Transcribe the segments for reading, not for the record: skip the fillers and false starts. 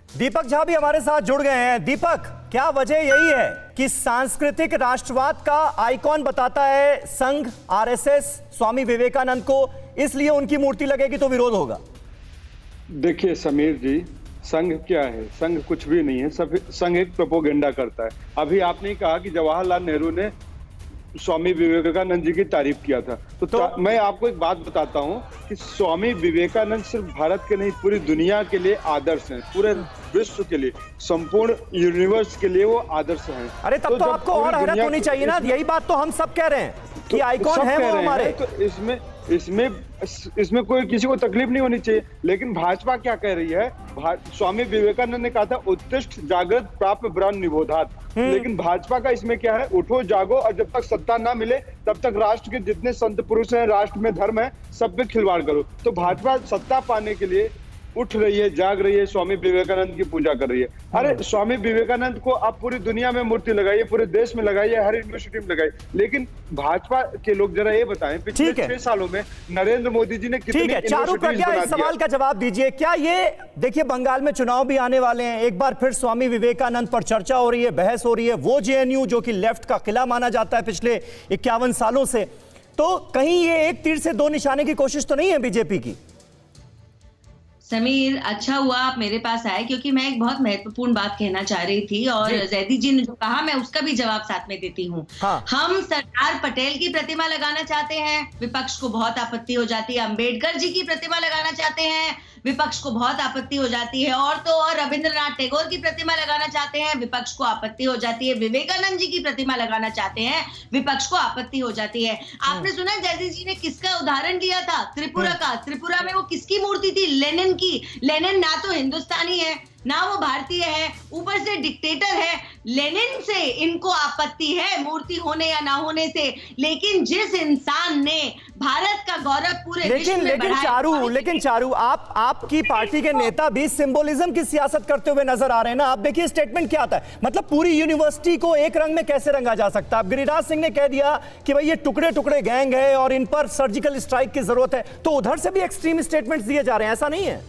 दीपक झा भी हमारे साथ जुड़ गए हैं। दीपक, क्या वजह यही है कि सांस्कृतिक राष्ट्रवाद का आइकॉन बताता है संघ, आरएसएस, स्वामी विवेकानंद को, इसलिए उनकी मूर्ति लगेगी तो विरोध होगा? देखिए समीर जी, संघ क्या है? संघ कुछ भी नहीं है। संघ एक प्रोपोगेंडा करता है। अभी आपने कहा कि जवाहरलाल नेहरू ने स्वामी विवेकानंद जी की तारीफ किया था, तो मैं आपको एक बात बताता हूं कि स्वामी विवेकानंद सिर्फ भारत के नहीं, पूरी दुनिया के लिए आदर्श हैं, पूरे विश्व के लिए, संपूर्ण यूनिवर्स के लिए वो आदर्स हैं। अरे तब तो आपको और हैरत होनी चाहिए ना, यही बात तो हम सब कह रहे हैं कि आइकॉन है वो हमारे। तो इसमें कोई किसी को तकलीफ नहीं होनी चाहिए। लेकिन भाजपा क्या कह रही है? स्वामी विवेकानंद ने कहा था उत्तिष्ठ जागृत प्राप्त ब्रह्म निबोधात। लेकिन भाजपा का इसमें क्या है? उठो जागो, और जब तक सत्ता ना मिले तब तक राष्ट्र के जितने संत पुरुष हैं, राष्ट्र में धर्म है, सब पे खिलवाड़ करो। तो भाजपा सत्ता पाने के लिए उठ रही है, जाग रही है, स्वामी विवेकानंद की पूजा कर रही है। अरे स्वामी विवेकानंद को आप पूरी दुनिया में मूर्ति लगाइए, पूरे देश में लगाइए, हर यूनिवर्सिटी में लगाइए। लेकिन भाजपा के लोग जरा ये बताएं, पिछले 6 सालों में नरेंद्र मोदी जी ने कितनी चारू प्रज्ञा, इस सवाल का जवाब दीजिए। क्या ये, देखिए बंगाल में चुनाव भी आने वाले हैं, एक बार फिर स्वामी विवेकानंद पर चर्चा हो रही है, बहस हो रही है, वो जेएनयू जो कि लेफ्ट का किला माना जाता है पिछले 51 सालों से, तो कहीं ये एक तीर से दो निशाने की कोशिश तो नहीं है बीजेपी की? समीर, अच्छा हुआ आप मेरे पास आए, क्योंकि मैं एक बहुत महत्वपूर्ण बात कहना चाह रही थी, और जैदी जी ने जो कहा मैं उसका भी जवाब साथ में देती हूँ। हाँ। हम सरदार पटेल की प्रतिमा लगाना चाहते हैं, विपक्ष को बहुत आपत्ति हो जाती है। अंबेडकर जी की प्रतिमा लगाना चाहते हैं, विपक्ष को बहुत आपत्ति हो जाती है। और तो और रविंद्रनाथ टैगोर की प्रतिमा लगाना चाहते हैं, विपक्ष को आपत्ति हो जाती है। विवेकानंद जी की प्रतिमा लगाना चाहते हैं, विपक्ष को आपत्ति हो जाती है। आपने सुना जैदी जी ने किसका उदाहरण दिया था? त्रिपुरा का। त्रिपुरा में वो किसकी मूर्ति थी? लेनिन की। लेनिन ना तो हिंदुस्तानी है, ना वो भारतीय है, ऊपर से डिक्टेटर है। लेनिन से इनको आपत्ति है, मूर्ति होने या ना होने से। लेकिन जिस इंसान ने भारत का गौरव पूरे विश्व में बढ़ाया। लेकिन चारू, आपकी पार्टी के नेता भी सिंबोलिज्म की सियासत करते हुए नजर आ रहे हैं ना। आप देखिए स्टेटमेंट क्या आता है, मतलब पूरी यूनिवर्सिटी को एक रंग में कैसे रंगा जा सकता है? अब गिरिराज सिंह ने कह दिया कि भाई ये टुकड़े टुकड़े गैंग है और इन पर सर्जिकल स्ट्राइक की जरूरत है, तो उधर से भी एक्सट्रीम स्टेटमेंट्स दिए जा रहे हैं, ऐसा नहीं है?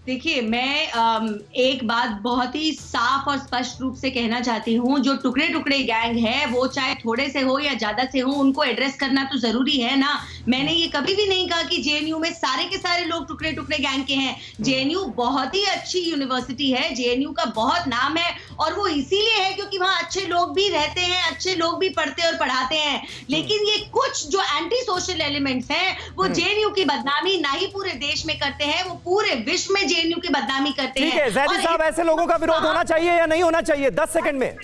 देखिए, मैं एक बात बहुत ही साफ और स्पष्ट रूप से कहना चाहती हूँ। जो टुकड़े टुकड़े गैंग है, वो चाहे थोड़े से हो या ज्यादा से हो, उनको एड्रेस करना तो जरूरी है ना। मैंने ये कभी भी नहीं कहा कि जेएनयू में सारे के सारे लोग टुकड़े टुकड़े गैंग के हैं। जेएनयू बहुत ही अच्छी यूनिवर्सिटी है, जेएनयू का बहुत नाम है, और वो इसीलिए है क्योंकि वहां अच्छे लोग भी रहते हैं, अच्छे लोग भी पढ़ते और पढ़ाते हैं। लेकिन ये कुछ जो एंटी सोशल एलिमेंट्स हैं, वो जेएनयू की बदनामी ना ही पूरे देश में करते हैं, वो पूरे विश्व में जेएनयू की बदनामी करते हैं। ठीक है जैदी साहब, ऐसे लोगों का विरोध होना चाहिए या नहीं होना चाहिए? 10 सेकंड में।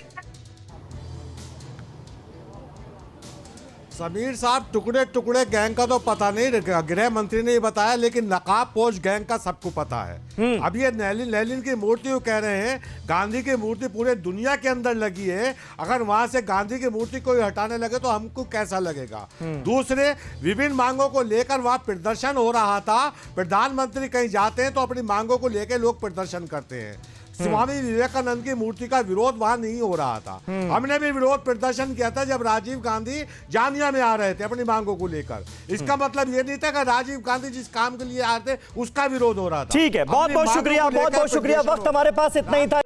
समीर साहब, टुकड़े टुकड़े गैंग का तो पता नहीं, गृह मंत्री ने ये बताया, लेकिन नकाब पोश गैंग का सबको पता है। अब ये लेनिन की मूर्ति वो कह रहे हैं, गांधी की मूर्ति पूरे दुनिया के अंदर लगी है, अगर वहां से गांधी की मूर्ति कोई हटाने लगे तो हमको कैसा लगेगा? दूसरे, विभिन्न मांगों को लेकर वहां प्रदर्शन हो रहा था। प्रधानमंत्री कहीं जाते हैं तो अपनी मांगों को लेकर लोग प्रदर्शन करते हैं। स्वामी विवेकानंद की मूर्ति का विरोध वहां नहीं हो रहा था। हमने भी विरोध प्रदर्शन किया था जब राजीव गांधी जामिया में आ रहे थे अपनी मांगों को लेकर। इसका मतलब ये नहीं था कि राजीव गांधी जिस काम के लिए आए थे उसका विरोध हो रहा था। ठीक है, बहुत बहुत शुक्रिया, बहुत बहुत शुक्रिया। वक्त हमारे पास इतना ही था।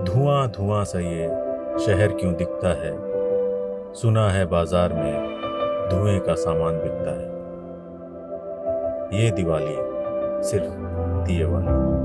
धुआं धुआं सा ये शहर क्यों दिखता है? सुना है बाजार में धुएं का सामान बिकता है। ये दिवाली सिर्फ दिए वाली।